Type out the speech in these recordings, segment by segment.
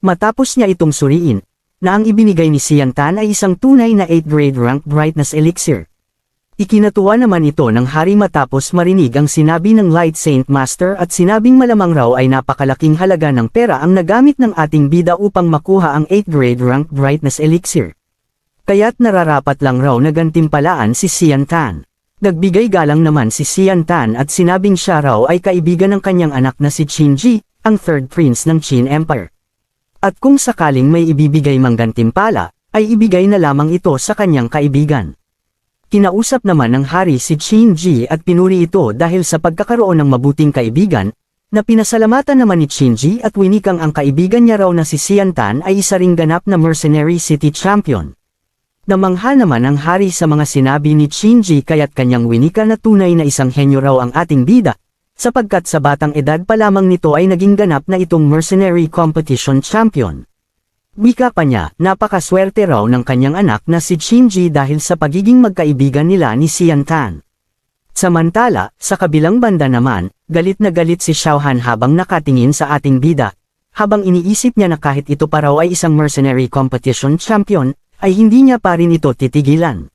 Matapos niya itong suriin, na ang ibinigay ni Sian Tan ay isang tunay na 8th grade rank brightness elixir. Ikinatuwa naman ito ng hari matapos marinig ang sinabi ng Light Saint Master at sinabing malamang raw ay napakalaking halaga ng pera ang nagamit ng ating bida upang makuha ang 8th grade rank brightness elixir. Kaya't nararapat lang raw na gantimpalaan si Sian Tan. Nagbigay galang naman si Sian Tan at sinabing siya raw ay kaibigan ng kanyang anak na si Qin Ji, ang third prince ng Qin Empire. At kung sakaling may ibibigay mang gantimpala, ay ibigay na lamang ito sa kanyang kaibigan. Kinausap naman ng hari si Qin Ji at pinuri ito dahil sa pagkakaroon ng mabuting kaibigan, na pinasalamatan naman ni Qin Ji at winikang ang kaibigan niya raw na si Sian Tan ay isa ring ganap na mercenary city champion. Namangha naman ang hari sa mga sinabi ni Qin Ji kaya't kanyang winika na tunay na isang henyo raw ang ating bida, sapagkat sa batang edad pa lamang nito ay naging ganap na itong mercenary competition champion. Wika pa niya, napakaswerte raw ng kanyang anak na si Qin Ji dahil sa pagiging magkaibigan nila ni Sian Tan. Samantala, sa kabilang banda naman, galit na galit si Xiao Han habang nakatingin sa ating bida, habang iniisip niya na kahit ito pa raw ay isang mercenary competition champion, ay hindi niya pa rin ito titigilan.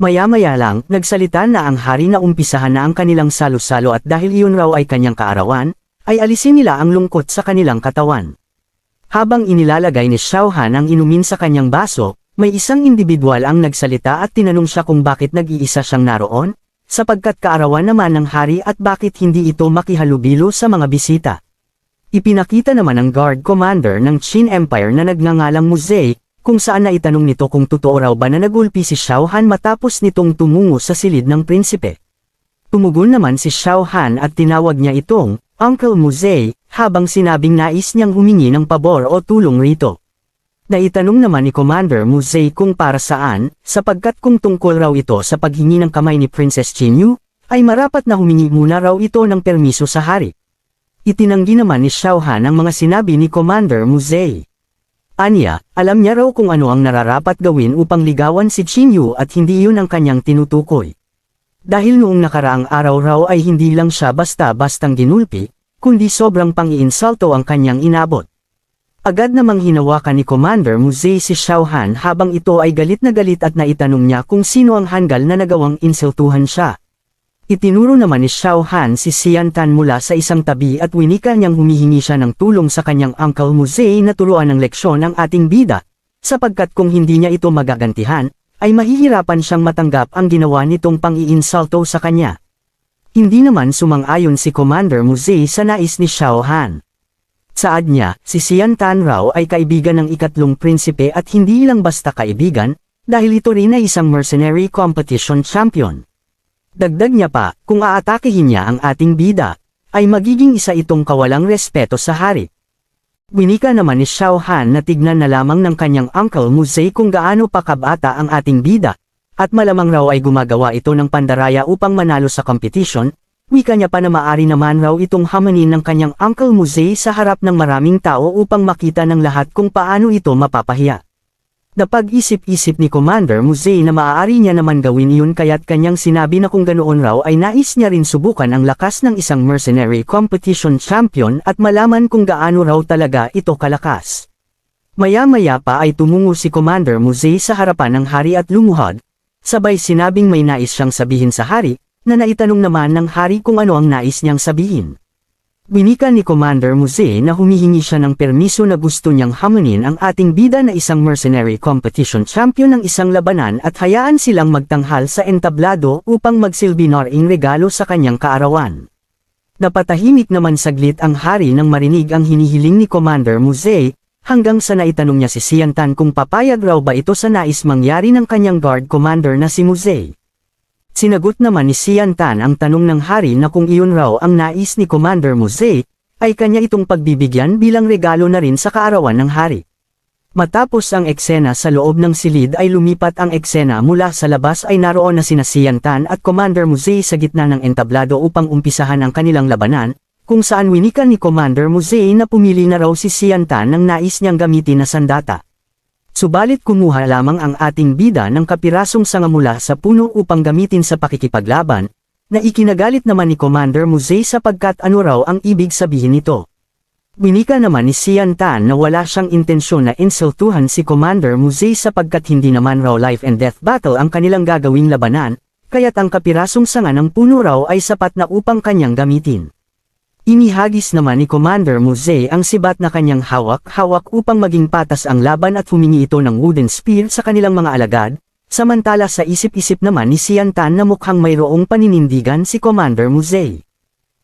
Maya-maya lang, nagsalita na ang hari na umpisahan na ang kanilang salo-salo at dahil iyon raw ay kanyang kaarawan, ay alisin nila ang lungkot sa kanilang katawan. Habang inilalagay ni Xiao Han ang inumin sa kanyang baso, may isang individual ang nagsalita at tinanong siya kung bakit nag-iisa siyang naroon, sapagkat kaarawan naman ng hari at bakit hindi ito makihalubilo sa mga bisita. Ipinakita naman ng guard commander ng Qin Empire na nagngangalang Muzei, kung saan naitanong nito kung totoo raw ba na nagulpi si Xiao Han matapos nitong tumungo sa silid ng prinsipe. Tumugon naman si Xiao Han at tinawag niya itong Uncle Muzei, habang sinabing nais niyang humingi ng pabor o tulong rito. Naitanong naman ni Commander Muzei kung para saan, sapagkat kung tungkol raw ito sa paghingi ng kamay ni Princess Qinyu, ay marapat na humingi muna raw ito ng permiso sa hari. Itinanggi naman ni Xiao Han ang mga sinabi ni Commander Muzei. Anya, alam niya raw kung ano ang nararapat gawin upang ligawan si Qinyu at hindi iyon ang kanyang tinutukoy. Dahil noong nakaraang araw raw ay hindi lang siya basta-bastang ginulpi, kundi sobrang pang-iinsulto ang kanyang inabot. Agad namang hinawakan ni Commander Muzei si Xiao Han habang ito ay galit na galit at naitanong niya kung sino ang hanggal na nagawang insultuhan siya. Itinuro naman ni Xiao Han si Sian Tan mula sa isang tabi at winika niyang humihingi siya ng tulong sa kanyang Uncle Muzei na turuan ng leksyon ang ating bida, sapagkat kung hindi niya ito magagantihan, ay mahihirapan siyang matanggap ang ginawa nitong pang-iinsulto sa kanya. Hindi naman sumang-ayon si Commander Muzei sa nais ni Xiao Han. Saad niya, si Sian Tan raw ay kaibigan ng ikatlong prinsipe at hindi lang basta kaibigan, dahil ito rin ay isang mercenary competition champion. Dagdag niya pa, kung aatakihin niya ang ating bida, ay magiging isa itong kawalang respeto sa hari. Winika naman ni Xiao Han na tignan na lamang ng kanyang Uncle Muzei kung gaano pa kabata ang ating bida, at malamang raw ay gumagawa ito ng pandaraya upang manalo sa competition. Wika niya pa na maari naman raw itong hamanin ng kanyang Uncle Muzei sa harap ng maraming tao upang makita ng lahat kung paano ito mapapahiya. Napag-isip-isip ni Commander Muzei na maaari niya naman gawin iyon kaya't kanyang sinabi na kung ganoon raw ay nais niya rin subukan ang lakas ng isang mercenary competition champion at malaman kung gaano raw talaga ito kalakas. Maya-maya pa ay tumungo si Commander Muzei sa harapan ng hari at lumuhod, sabay sinabing may nais siyang sabihin sa hari, na naitanong naman ng hari kung ano ang nais niyang sabihin. Winika ni Commander Muzei na humihingi siya ng permiso na gusto niyang hamanin ang ating bida na isang mercenary competition champion ng isang labanan at hayaan silang magtanghal sa entablado upang magsilbi noring regalo sa kanyang kaarawan. Napatahimik naman saglit ang hari nang marinig ang hinihiling ni Commander Muzei, hanggang sa naitanong niya si Sian Tan kung papayag raw ba ito sa nais mangyari ng kanyang guard commander na si Muzei. Sinagot naman ni Sian Tan ang tanong ng hari na kung iyon raw ang nais ni Commander Muzei, ay kanya itong pagbibigyan bilang regalo na rin sa kaarawan ng hari. Matapos ang eksena sa loob ng silid ay lumipat ang eksena mula sa labas ay naroon na sina Sian Tan at Commander Muzei sa gitna ng entablado upang umpisahan ang kanilang labanan, kung saan winikan ni Commander Muzei na pumili na raw si Sian Tan ng nais niyang gamitin na sandata. Subalit kumuha lamang ang ating bida ng kapirasong sanga mula sa puno upang gamitin sa pakikipaglaban, na ikinagalit naman ni Commander Muzei sapagkat ano raw ang ibig sabihin nito. Winika naman ni Xian Tan na wala siyang intensyon na insultuhan si Commander Muzay sapagkat hindi naman raw life and death battle ang kanilang gagawing labanan, kaya't ang kapirasong sanga ng puno raw ay sapat na upang kanyang gamitin. Inihagis naman ni Commander Muzay ang sibat na kanyang hawak-hawak upang maging patas ang laban at humingi ito ng wooden spear sa kanilang mga alagad, samantala sa isip-isip naman ni Xian Tan na mukhang mayroong paninindigan si Commander Muzay.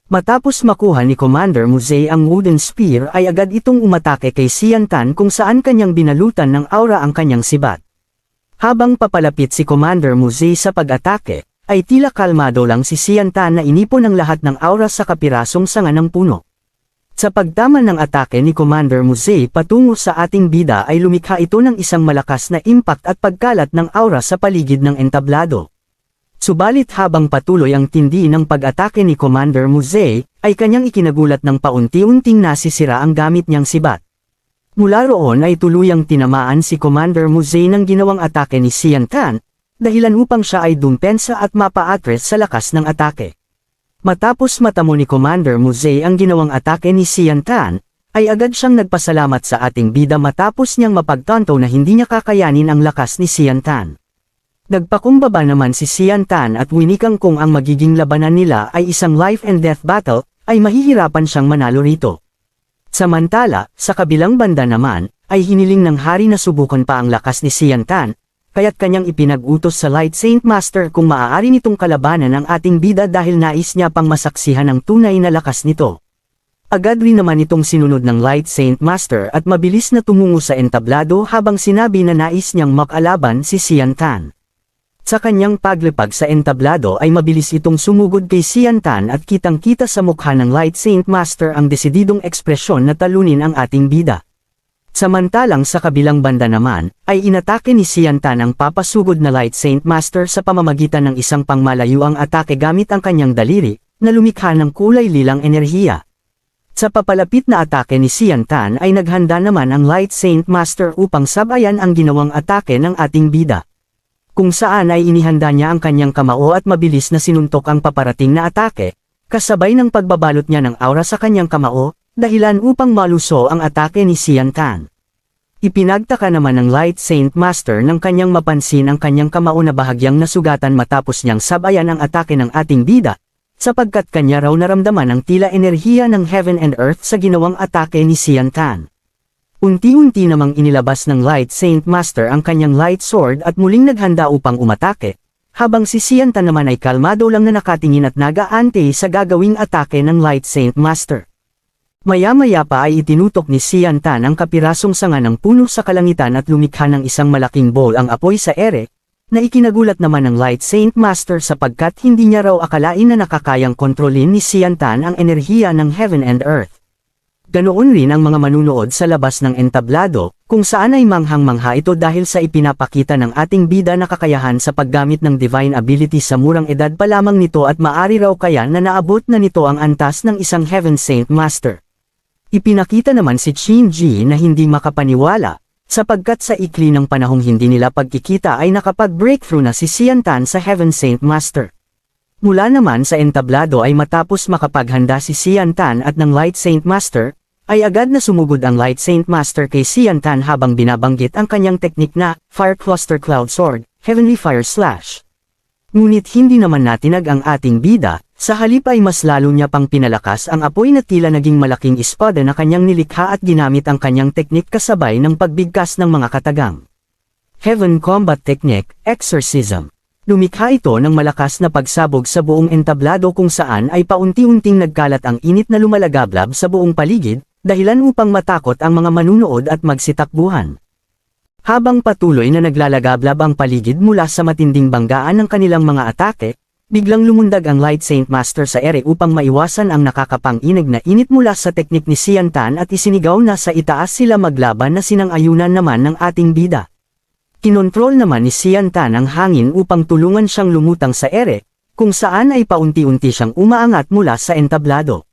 Matapos makuha ni Commander Muzay ang wooden spear ay agad itong umatake kay Xian Tan kung saan kanyang binalutan ng aura ang kanyang sibat. Habang papalapit si Commander Muzay sa pag-atake, ay tila kalmado lang si Xian Tan na inipon ang lahat ng aura sa kapirasong sanga ng puno. Sa pagtama ng atake ni Commander Muzay patungo sa ating bida ay lumikha ito ng isang malakas na impact at pagkalat ng aura sa paligid ng entablado. Subalit habang patuloy ang tindi ng pag-atake ni Commander Muzay, ay kanyang ikinagulat ng paunti-unting nasisira ang gamit niyang sibat. Mula roon ay tuluyang tinamaan si Commander Muzay ng ginawang atake ni Xian Tan, dahilan upang siya ay dumpensa at mapa-address sa lakas ng atake. Matapos matamo ni Commander Muzay ang ginawang atake ni Xian Tan, ay agad siyang nagpasalamat sa ating bida matapos niyang mapagtanto na hindi niya kakayanin ang lakas ni Xian Tan. Nagpakumbaba naman si Xian Tan at winikang kung ang magiging labanan nila ay isang life and death battle, ay mahihirapan siyang manalo rito. Samantala, sa kabilang banda naman, ay hiniling ng hari na subukan pa ang lakas ni Xian Tan, kaya't kanyang ipinag-utos sa Light Saint Master kung maaari nitong kalabanan ang ating bida dahil nais niya pang masaksihan ang tunay na lakas nito. Agad rin naman itong sinunod ng Light Saint Master at mabilis na tumungo sa entablado habang sinabi na nais niyang makalaban si Xian Tan. Sa kanyang paglipag sa entablado ay mabilis itong sumugod kay Xian Tan at kitang-kita sa mukha ng Light Saint Master ang desididong ekspresyon na talunin ang ating bida. Samantalang sa kabilang banda naman, ay inatake ni Xian Tan ang papasugod na Light Saint Master sa pamamagitan ng isang pangmalayuang atake gamit ang kanyang daliri, na lumikha ng kulay lilang enerhiya. Sa papalapit na atake ni Xian Tan ay naghanda naman ang Light Saint Master upang sabayan ang ginawang atake ng ating bida. Kung saan ay inihanda niya ang kanyang kamao at mabilis na sinuntok ang paparating na atake, kasabay ng pagbabalot niya ng aura sa kanyang kamao, dahilan upang maluso ang atake ni Xian Tan. Ipinagtaka naman ng Light Saint Master nang kanyang mapansin ang kanyang kamao na bahagyang nasugatan matapos niyang sabayan ang atake ng ating bida, sapagkat kanya raw naramdaman ang tila enerhiya ng Heaven and Earth sa ginawang atake ni Xian Tan. Unti-unti namang inilabas ng Light Saint Master ang kanyang Light Sword at muling naghanda upang umatake, habang si Xian Tan naman ay kalmado lang na nakatingin at nagaante sa gagawing atake ng Light Saint Master. Maya-maya pa ay itinutok ni Xian Tan ang kapirasong sanga ng puno sa kalangitan at lumikha ng isang malaking bowl ang apoy sa ere, na ikinagulat naman ng Light Saint Master sapagkat hindi niya raw akalain na nakakayang kontrolin ni Xian Tan ang enerhiya ng Heaven and Earth. Ganoon rin ang mga manunood sa labas ng entablado, kung saan ay manghang-mangha ito dahil sa ipinapakita ng ating bida na kakayahan sa paggamit ng divine ability sa murang edad pa lamang nito at maari raw kaya na naabot na nito ang antas ng isang Heaven Saint Master. Ipinakita naman si Qin Ji na hindi makapaniwala, sapagkat sa ikli ng panahong hindi nila pagkikita ay nakapag-breakthrough na si Xian Tan sa Heaven Saint Master. Mula naman sa entablado ay matapos makapaghanda si Xian Tan at ng Light Saint Master, ay agad na sumugod ang Light Saint Master kay Xian Tan habang binabanggit ang kanyang teknik na Fire Cluster Cloud Sword, Heavenly Fire Slash. Ngunit hindi naman natinag ang ating bida, sa halip ay mas lalo niya pang pinalakas ang apoy na tila naging malaking espada na kanyang nilikha at ginamit ang kanyang teknik kasabay ng pagbigkas ng mga katagang. Heaven Combat Technique, Exorcism. Lumikha ito ng malakas na pagsabog sa buong entablado kung saan ay paunti-unting nagkalat ang init na lumalagablab sa buong paligid, dahilan upang matakot ang mga manunood at magsitakbuhan. Habang patuloy na naglalagablab ang paligid mula sa matinding banggaan ng kanilang mga atake, biglang lumundag ang Light Saint Master sa ere upang maiwasan ang nakakapang-inig na init mula sa teknik ni Xian Tan at isinigaw na sa itaas sila maglaban na sinang-ayunan naman ng ating bida. Kinontrol naman ni Xian Tan ang hangin upang tulungan siyang lumutang sa ere, kung saan ay paunti-unti siyang umaangat mula sa entablado.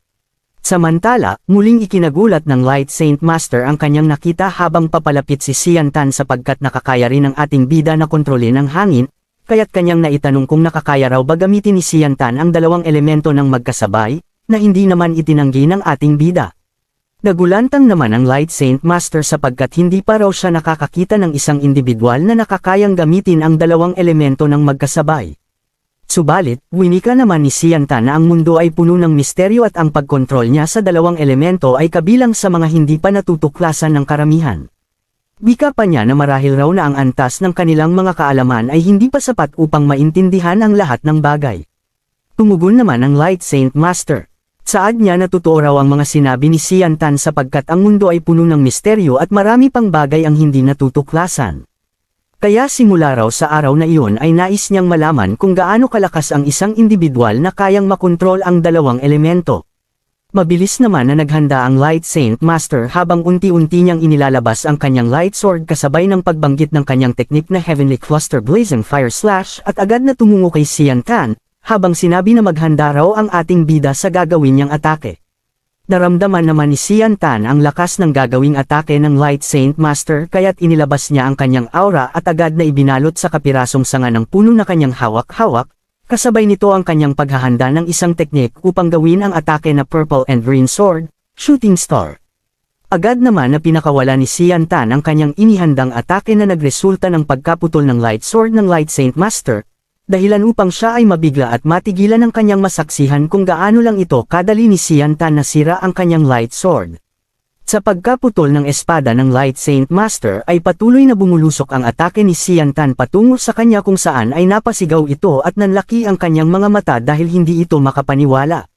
Samantala, muling ikinagulat ng Light Saint Master ang kanyang nakita habang papalapit si Xian Tan sapagkat nakakaya rin ng ating bida na kontrolin ang hangin, kaya't kanyang naitanong kung nakakaya raw ba gamitin ni Xian Tan ang dalawang elemento ng magkasabay, na hindi naman itinanggi ng ating bida. Nagulantang naman ang Light Saint Master sapagkat hindi pa raw siya nakakakita ng isang individual na nakakayang gamitin ang dalawang elemento ng magkasabay. Subalit, winika naman ni Sianta na ang mundo ay puno ng misteryo at ang pagkontrol niya sa dalawang elemento ay kabilang sa mga hindi pa natutuklasan ng karamihan. Wika pa niya na marahil raw na ang antas ng kanilang mga kaalaman ay hindi pa sapat upang maintindihan ang lahat ng bagay. Tumugon naman ang Light Saint Master. Saad niya na totoo raw ang mga sinabi ni Siantan sapagkat ang mundo ay puno ng misteryo at marami pang bagay ang hindi natutuklasan. Kaya simula raw sa araw na iyon ay nais niyang malaman kung gaano kalakas ang isang individual na kayang makontrol ang dalawang elemento. Mabilis naman na naghanda ang Light Saint Master habang unti-unti niyang inilalabas ang kanyang Light Sword kasabay ng pagbanggit ng kanyang teknik na Heavenly Cluster Blazing Fire Slash at agad na tumungo kay Siantan, habang sinabi na maghanda raw ang ating bida sa gagawin niyang atake. Naramdaman naman ni Siantan ang lakas ng gagawing atake ng Light Saint Master kaya't inilabas niya ang kanyang aura at agad na ibinalot sa kapirasong sanga ng puno na kanyang hawak-hawak, kasabay nito ang kanyang paghahanda ng isang teknik upang gawin ang atake na Purple and Green Sword, Shooting Star. Agad naman na pinakawala ni Siantan ang kanyang inihandang atake na nagresulta ng pagkaputol ng Light Sword ng Light Saint Master, dahilan upang siya ay mabigla at matigilan ng kanyang masaksihan kung gaano lang ito kadali ni Siantan nasira ang kanyang Light Sword. Sa pagkaputol ng espada ng Light Saint Master ay patuloy na bumulusok ang atake ni Siantan patungo sa kanya kung saan ay napasigaw ito at nanlaki ang kanyang mga mata dahil hindi ito makapaniwala.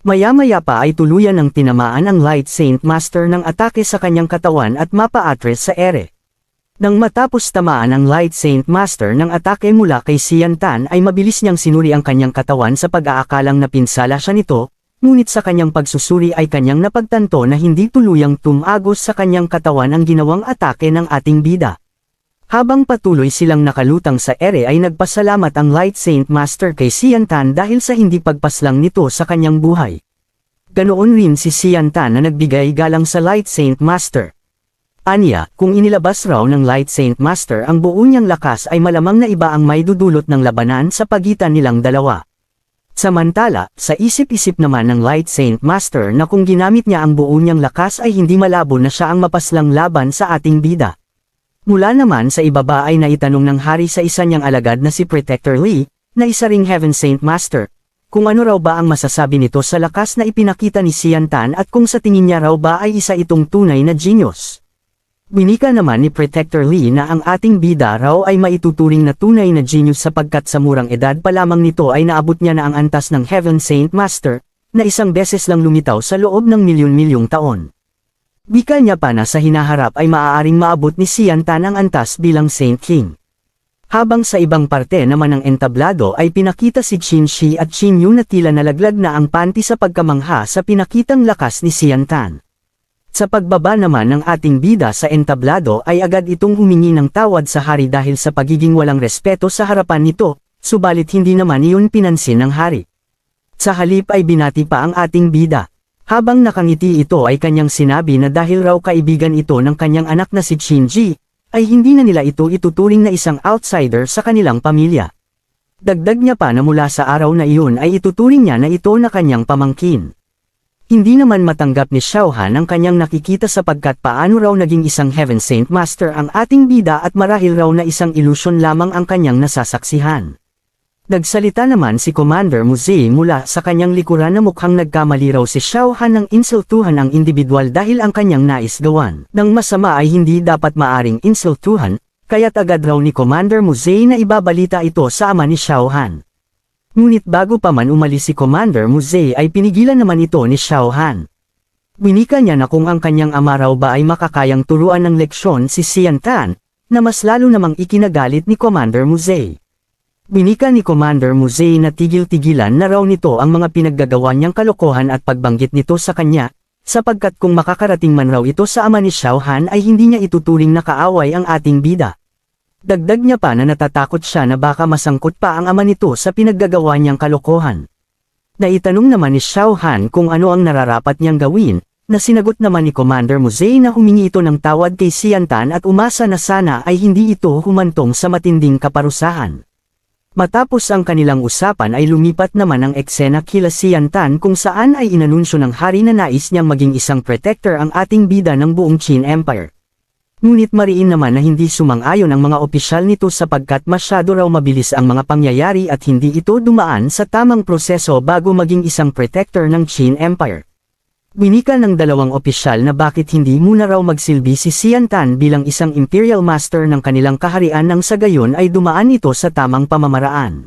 Maya-maya pa ay tuluyan ng tinamaan ang Light Saint Master ng atake sa kanyang katawan at mapa-atres sa ere. Nang matapos tamaan ang Light Saint Master ng atake mula kay Siantan ay mabilis niyang sinuri ang kanyang katawan sa pag-aakalang napinsala siya nito, ngunit sa kanyang pagsusuri ay kanyang napagtanto na hindi tuluyang tumagos sa kanyang katawan ang ginawang atake ng ating bida. Habang patuloy silang nakalutang sa ere ay nagpasalamat ang Light Saint Master kay Siantan dahil sa hindi pagpaslang nito sa kanyang buhay. Ganoon rin si Siantan na nagbigay galang sa Light Saint Master. Anya, kung inilabas raw ng Light Saint Master ang buo niyang lakas ay malamang na iba ang may dudulot ng labanan sa pagitan nilang dalawa. Samantala, sa isip-isip naman ng Light Saint Master na kung ginamit niya ang buo niyang lakas ay hindi malabo na siya ang mapaslang laban sa ating bida. Mula naman sa ibaba ay naitanong ng hari sa isa niyang alagad na si Protector Lee, na isa ring Heaven Saint Master, kung ano raw ba ang masasabi nito sa lakas na ipinakita ni Siantan at kung sa tingin niya raw ba ay isa itong tunay na genius. Winika naman ni Protector Lee na ang ating bida raw ay maituturing na tunay na genius sapagkat sa murang edad pa lamang nito ay naabot niya na ang antas ng Heaven Saint Master, na isang beses lang lumitaw sa loob ng milyon-milyong taon. Wika niya pa na sa hinaharap ay maaaring maabot ni Siantan ang antas bilang Saint King. Habang sa ibang parte naman ng entablado ay pinakita si Qin Shi at Qin Yu na tila nalaglag na ang panty sa pagkamangha sa pinakitang lakas ni Siantan. Sa pagbaba naman ng ating bida sa entablado ay agad itong humingi ng tawad sa hari dahil sa pagiging walang respeto sa harapan nito, subalit hindi naman iyon pinansin ng hari. Sa halip ay binati pa ang ating bida. Habang nakangiti ito ay kanyang sinabi na dahil raw kaibigan ito ng kanyang anak na si Qin-ji, ay hindi na nila ito ituturing na isang outsider sa kanilang pamilya. Dagdag niya pa na mula sa araw na iyon ay ituturing niya na ito na kanyang pamangkin. Hindi naman matanggap ni Xiaohan ang kanyang nakikita sapagkat paano raw naging isang Heaven Saint Master ang ating bida at marahil raw na isang ilusyon lamang ang kanyang nasasaksihan. Nagsalita naman si Commander Muzei mula sa kanyang likuran na mukhang nagkamali raw si Xiaohan ng insultuhan ang individual dahil ang kanyang nais gawan ng masama ay hindi dapat maaring insultuhan, kaya't agad raw ni Commander Muzei na ibabalita ito sa ama ni Xiaohan. Ngunit bago pa man umalis si Commander Muzei ay pinigilan naman ito ni Xiaohan. Winika niya na kung ang kanyang ama raw ba ay makakayang turuan ng leksyon si Siantan, na mas lalo namang ikinagalit ni Commander Muzei. Winika ni Commander Muzei na tigil-tigilan na raw nito ang mga pinaggagawa niyang kalokohan at pagbanggit nito sa kanya, sapagkat kung makakarating man raw ito sa ama ni Xiaohan ay hindi niya ituturing na kaaway ang ating bida. Dagdag niya pa na natatakot siya na baka masangkot pa ang ama nito sa pinaggagawa niyang kalokohan. Naitanong naman ni Xiaohan kung ano ang nararapat niyang gawin, na sinagot naman ni Commander Muzei na humingi ito ng tawad kay Siantan at umasa na sana ay hindi ito humantong sa matinding kaparusahan. Matapos ang kanilang usapan ay lumipat naman ang eksena kila Xian Tan kung saan ay inanunsyo ng hari na nais niyang maging isang protector ang ating bida ng buong Qin Empire. Ngunit mariin naman na hindi sumang-ayon ang mga opisyal nito sapagkat masyado raw mabilis ang mga pangyayari at hindi ito dumaan sa tamang proseso bago maging isang protector ng Qin Empire. Winika ng dalawang opisyal na bakit hindi muna raw magsilbi si Xian Tan bilang isang Imperial Master ng kanilang kaharian nang sa gayon ay dumaan ito sa tamang pamamaraan.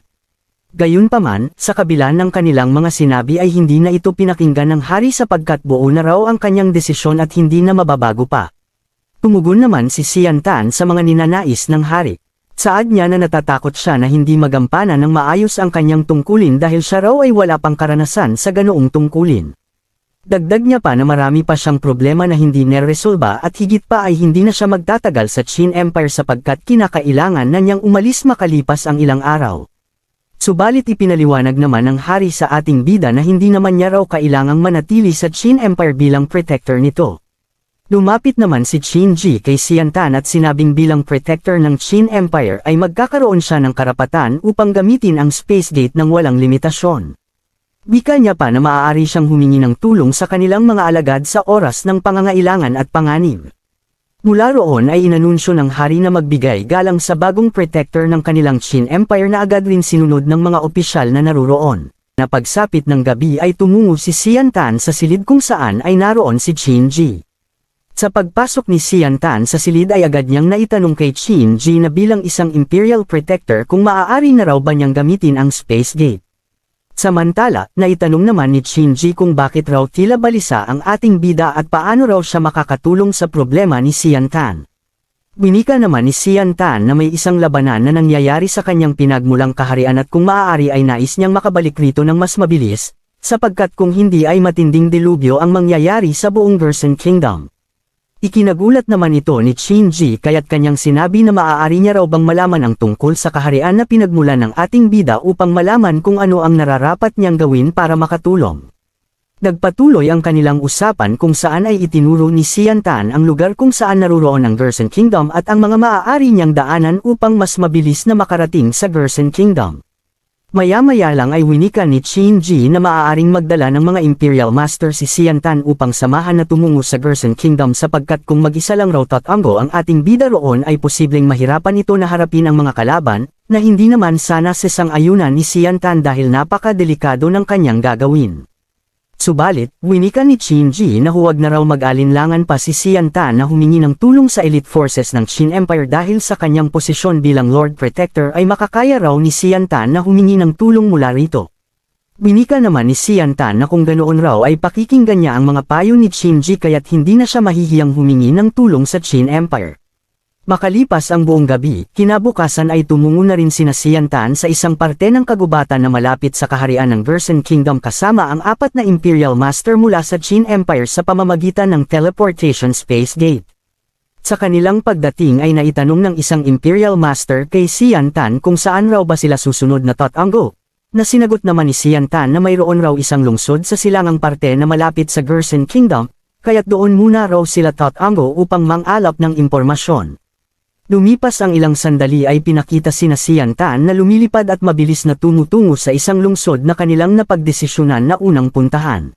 Gayunpaman, sa kabila ng kanilang mga sinabi ay hindi na ito pinakinggan ng hari sapagkat buo na raw ang kanyang desisyon at hindi na mababago pa. Tumugon naman si Xian Tan sa mga ninanais ng hari. Saad niya na natatakot siya na hindi magampanan ng maayos ang kanyang tungkulin dahil siya raw ay wala pang karanasan sa ganoong tungkulin. Dagdag niya pa na marami pa siyang problema na hindi neresolba at higit pa ay hindi na siya magtatagal sa Qin Empire sapagkat kinakailangan na niyang umalis makalipas ang ilang araw. Subalit ipinaliwanag naman ng hari sa ating bida na hindi naman niya raw kailangang manatili sa Qin Empire bilang protector nito. Lumapit naman si Qin Ji kay Xian Tan at sinabing bilang protector ng Qin Empire ay magkakaroon siya ng karapatan upang gamitin ang Space Gate ng walang limitasyon. Bika niya pa na maaari siyang humingi ng tulong sa kanilang mga alagad sa oras ng pangangailangan at panganib. Mula roon ay inanunsyo ng hari na magbigay galang sa bagong protector ng kanilang Qin Empire na agad rin sinunod ng mga opisyal na naruroon. Na pagsapit ng gabi ay tumungo si Xian Tan sa silid kung saan ay naroon si Qin Ji. Sa pagpasok ni Xian Tan sa silid ay agad niyang naitanong kay Qin Ji na bilang isang Imperial Protector kung maaari na raw ba niyang gamitin ang Space Gate. Samantala, naitanong naman ni Qin Ji kung bakit raw tila balisa ang ating bida at paano raw siya makakatulong sa problema ni Xian Tan. Winika naman ni Xian Tan na may isang labanan na nangyayari sa kanyang pinagmulang kaharian at kung maaari ay nais niyang makabalik rito ng mas mabilis, sapagkat kung hindi ay matinding dilubyo ang mangyayari sa buong Gerson Kingdom. Ikinagulat naman ito ni Qin Ji kaya't kanyang sinabi na maaari niya raw bang malaman ang tungkol sa kaharian na pinagmulan ng ating bida upang malaman kung ano ang nararapat niyang gawin para makatulong. Nagpatuloy ang kanilang usapan kung saan ay itinuro ni Xian Tan ang lugar kung saan naruroon ang Gerson Kingdom at ang mga maaari niyang daanan upang mas mabilis na makarating sa Gerson Kingdom. Maya-maya lang ay winika ni Qin Ji na maaaring magdala ng mga Imperial Master si Xian Tan upang samahan na tumungo sa Gerson Kingdom sapagkat kung mag-isa lang raw tatango ang ating bida roon ay posibleng mahirapan ito na harapin ang mga kalaban, na hindi naman sana sasang-ayunan ni Xian Tan dahil napakadelikado ng kanyang gagawin. Subalit, winika ni Qin Ji na huwag na raw mag-alinlangan pa si Xian Tan na humingi ng tulong sa elite forces ng Qin Empire dahil sa kanyang posisyon bilang Lord Protector ay makakaya raw ni Xian Tan na humingi ng tulong mula rito. Winika naman ni Xian Tan na kung ganoon raw ay pakikinggan niya ang mga payo ni Qin Ji kaya't hindi na siya mahihiyang humingi ng tulong sa Qin Empire. Makalipas ang buong gabi, kinabukasan ay tumungo na rin sina Xian Tan sa isang parte ng kagubatan na malapit sa kaharian ng Gerson Kingdom kasama ang 4 na Imperial Master mula sa Qin Empire sa pamamagitan ng Teleportation Space Gate. Sa kanilang pagdating ay naitanong ng isang Imperial Master kay Xian Tan kung saan raw ba sila susunod na tatango. Na sinagot naman ni Xian Tan na mayroon raw isang lungsod sa silangang parte na malapit sa Gerson Kingdom, kaya't doon muna raw sila tatango upang mang-alap ng impormasyon. Lumipas ang ilang sandali ay pinakita sina Xian Tan na lumilipad at mabilis na tumutungo sa isang lungsod na kanilang napagdesisyonan na unang puntahan.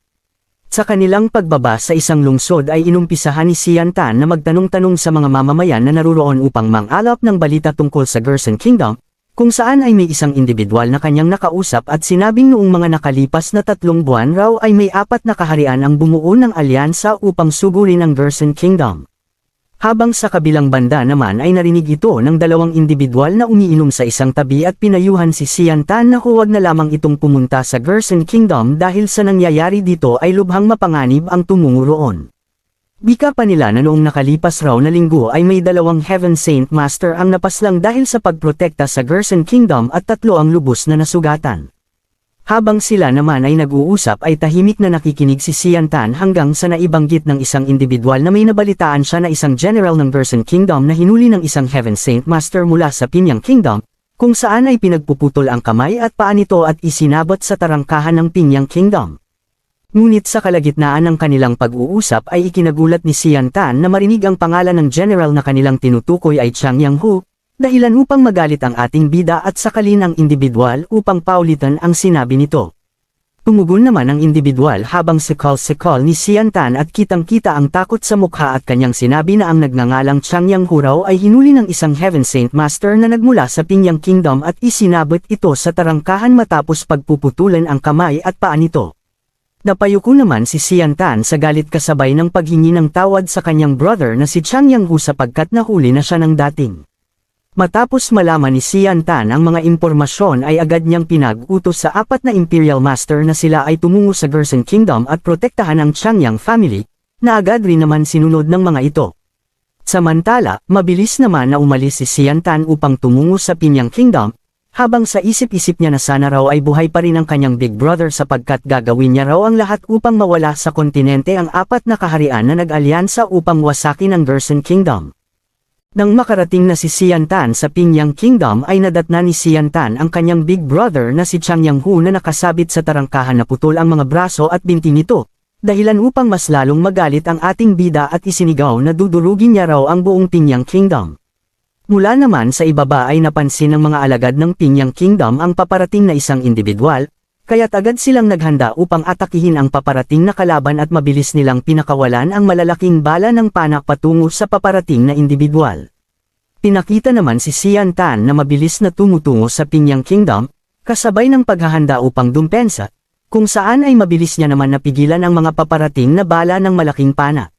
Sa kanilang pagbaba sa isang lungsod ay inumpisahan ni Xian Tan na magtanong-tanong sa mga mamamayan na naruroon upang mang-alap ng balita tungkol sa Gerson Kingdom, kung saan ay may isang individual na kanyang nakausap at sinabing noong mga nakalipas na 3 buwan raw ay may 4 na kaharian ang bumuo ng alyansa upang sugurin ang Gerson Kingdom. Habang sa kabilang banda naman ay narinig ito ng 2 individual na umiinom sa isang tabi at pinayuhan si Xian Tan na huwag na lamang itong pumunta sa Gerson Kingdom dahil sa nangyayari dito ay lubhang mapanganib ang tumungo roon. Bika pa nila na noong nakalipas raw na linggo ay may 2 Heaven Saint Master ang napaslang dahil sa pagprotekta sa Gerson Kingdom at 3 ang lubos na nasugatan. Habang sila naman ay nag-uusap ay tahimik na nakikinig si Xian Tan hanggang sa naibanggit ng isang individual na may nabalitaan siya na isang general ng Gerson Kingdom na hinuli ng isang Heaven Saint Master mula sa Pinyang Kingdom, kung saan ay pinagpuputol ang kamay at paa nito at isinabot sa tarangkahan ng Pinyang Kingdom. Ngunit sa kalagitnaan ng kanilang pag-uusap ay ikinagulat ni Xian Tan na marinig ang pangalan ng general na kanilang tinutukoy ay Chang Yang Hu, dahilan upang magalit ang ating bida at sakalin ang individual upang paulitan ang sinabi nito. Tumugon naman ang individual habang sikal-sikal ni Sian Tan at kitang-kita ang takot sa mukha at kanyang sinabi na ang nagngangalang Chang Yang Hu raw ay hinuli ng isang Heaven Saint Master na nagmula sa Pingyang Kingdom at isinabot ito sa tarangkahan matapos pagpuputulan ang kamay at paa nito. Napayuko naman si Sian Tan sa galit kasabay ng paghingi ng tawad sa kanyang brother na si Chang Yang Hu sapagkat nahuli na siya ng dating. Matapos malaman ni Sian Tan ang mga impormasyon ay agad niyang pinag-utos sa 4 na Imperial Master na sila ay tumungo sa Gerson Kingdom at protektahan ang Changyang family, na agad rin naman sinunod ng mga ito. Samantala, mabilis naman na umalis si Sian Tan upang tumungo sa Pingyang Kingdom, habang sa isip-isip niya na sana raw ay buhay pa rin ang kanyang big brother sapagkat gagawin niya raw ang lahat upang mawala sa kontinente ang 4 na kaharian na nag-alyansa upang wasakin ang Gerson Kingdom. Nang makarating na si Sian Tan sa Pingyang Kingdom ay nadatna ni Sian Tan ang kanyang big brother na si Chang Yang Hu na nakasabit sa tarangkahan na putol ang mga braso at binti nito, dahilan upang mas lalong magalit ang ating bida at isinigaw na dudurugin niya raw ang buong Pingyang Kingdom. Mula naman sa ibaba ay napansin ng mga alagad ng Pingyang Kingdom ang paparating na isang individual, kaya't agad silang naghanda upang atakihin ang paparating na kalaban at mabilis nilang pinakawalan ang malalaking bala ng panak patungo sa paparating na individual. Pinakita naman si Sian Tan na mabilis na tumutungo sa Pingyang Kingdom, kasabay ng paghahanda upang dumpensa, kung saan ay mabilis niya naman napigilan ang mga paparating na bala ng malaking pana.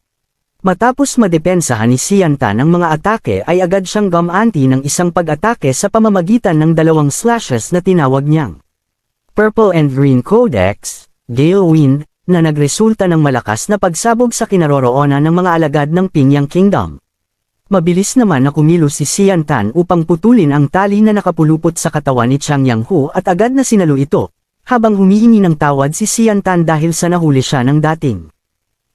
Matapos madepensahan ni Sian Tan ang mga atake ay agad siyang gumanti ng isang pag-atake sa pamamagitan ng 2 slashes na tinawag niyang Purple and Green Codex, Gale Wind, na nagresulta ng malakas na pagsabog sa kinaroroonan ng mga alagad ng Pingyang Kingdom. Mabilis naman na kumilos si Sian Tan upang putulin ang tali na nakapulupot sa katawan ni Chang Yang Hu at agad na sinalo ito, habang humihingi ng tawad si Sian Tan dahil sa nahuli siya ng dating.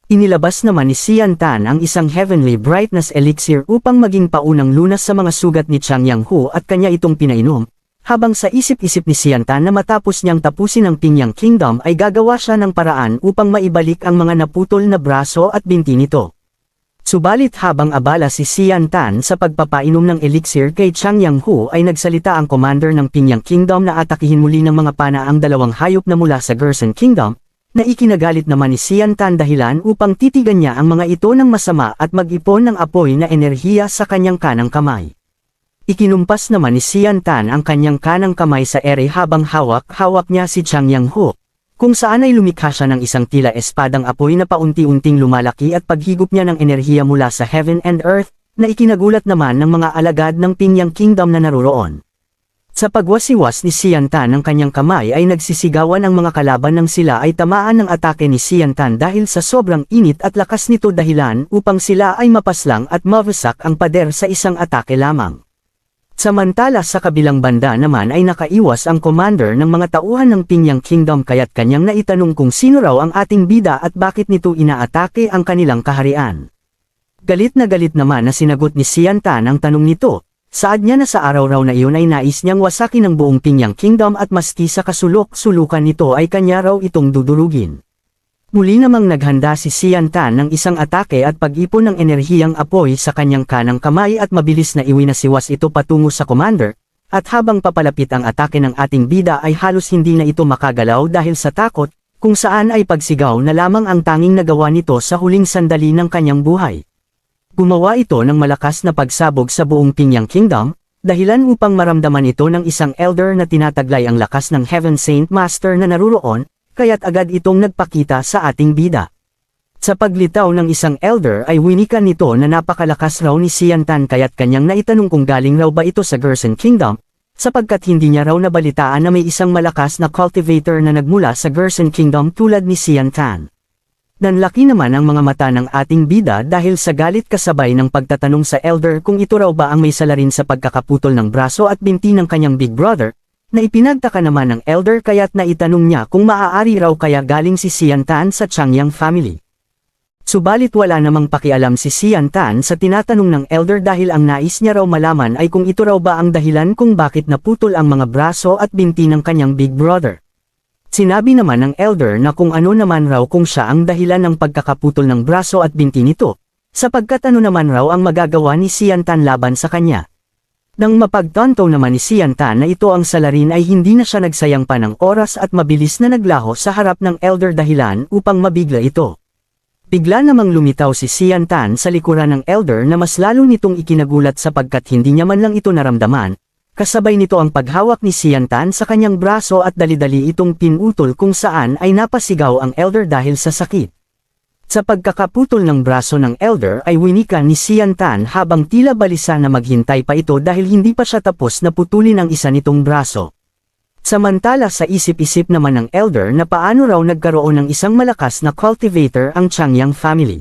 Inilabas naman ni Sian Tan ang isang Heavenly Brightness Elixir upang maging paunang lunas sa mga sugat ni Chang Yang Hu at kanya itong pinainom, habang sa isip-isip ni Sian Tan na matapos niyang tapusin ang Pingyang Kingdom ay gagawa siya ng paraan upang maibalik ang mga naputol na braso at binti nito. Subalit habang abala si Sian Tan sa pagpapainom ng elixir kay Chang Yang Hu ay nagsalita ang commander ng Pingyang Kingdom na atakihin muli ng mga pana ang 2 hayop na mula sa Gerson Kingdom, na ikinagalit naman ni Sian Tan dahilan upang titigan niya ang mga ito ng masama at mag-ipon ng apoy na enerhiya sa kanyang kanang kamay. Ikinumpas naman ni Sian Tan ang kanyang kanang kamay sa ere habang hawak-hawak niya si Chang Yang Hu, kung saan ay lumikha siya ng isang tila espadang apoy na paunti-unting lumalaki at paghigop niya ng enerhiya mula sa heaven and earth, na ikinagulat naman ng mga alagad ng Pingyang Kingdom na naroroon. Sa pagwasiwas ni Sian Tan ng kanyang kamay ay nagsisigawan ang mga kalaban nang sila ay tamaan ng atake ni Sian Tan dahil sa sobrang init at lakas nito dahilan upang sila ay mapaslang at mawasak ang pader sa isang atake lamang. Samantala sa kabilang banda naman ay nakaiwas ang commander ng mga tauhan ng Pingyang Kingdom kaya't kanyang naitanong kung sino raw ang ating bida at bakit nito inaatake ang kanilang kaharian. Galit naman na sinagot ni Sian Tan ang tanong nito, saad niya na sa araw raw na iyon ay nais niyang wasakin ang buong Pingyang Kingdom at maski sa kasulok-sulukan nito ay kanya raw itong dudurugin. Muli namang naghanda si Sian Tan ng isang atake at pag-ipon ng enerhiyang apoy sa kanyang kanang kamay at mabilis na iwinasiwas ito patungo sa commander, at habang papalapit ang atake ng ating bida ay halos hindi na ito makagalaw dahil sa takot, kung saan ay pagsigaw na lamang ang tanging nagawa nito sa huling sandali ng kanyang buhay. Gumawa ito ng malakas na pagsabog sa buong Pingyang Kingdom, dahilan upang maramdaman ito ng isang elder na tinataglay ang lakas ng Heaven Saint Master na naruroon, kaya't agad itong nagpakita sa ating bida. Sa paglitaw ng isang elder ay winikan nito na napakalakas raw ni Sian Tan kaya't kanyang naitanong kung galing raw ba ito sa Gerson Kingdom, sapagkat hindi niya raw nabalitaan na may isang malakas na cultivator na nagmula sa Gerson Kingdom tulad ni Sian Tan. Nanlaki naman ang mga mata ng ating bida dahil sa galit kasabay ng pagtatanong sa elder kung ito raw ba ang may salarin sa pagkakaputol ng braso at binti ng kanyang big brother, na ipinagtaka naman ng elder kaya't naitanong niya kung maaari raw kaya galing si Sian Tan sa Changyang family. Subalit wala namang pakialam si Sian Tan sa tinatanong ng elder dahil ang nais niya raw malaman ay kung ito raw ba ang dahilan kung bakit naputol ang mga braso at binti ng kanyang big brother. Sinabi naman ng elder na kung ano naman raw kung siya ang dahilan ng pagkakaputol ng braso at binti nito, sapagkat ano naman raw ang magagawa ni Sian Tan laban sa kanya. Nang mapagtanto naman ni Sian Tan na ito ang salarin ay hindi na siya nagsayang pa ng oras at mabilis na naglaho sa harap ng elder dahilan upang mabigla ito. Bigla namang lumitaw si Sian Tan sa likuran ng elder na mas lalo nitong ikinagulat sapagkat hindi niya man lang ito naramdaman. Kasabay nito ang paghawak ni Sian Tan sa kanyang braso at dali-dali itong pinutol kung saan ay napasigaw ang elder dahil sa sakit. Sa pagkakaputol ng braso ng elder ay winika ni Sian Tan habang tila balisa na maghintay pa ito dahil hindi pa siya tapos na putulin ang isa nitong braso. Samantala sa isip-isip naman ng elder na paano raw nagkaroon ng isang malakas na cultivator ang Changyang family.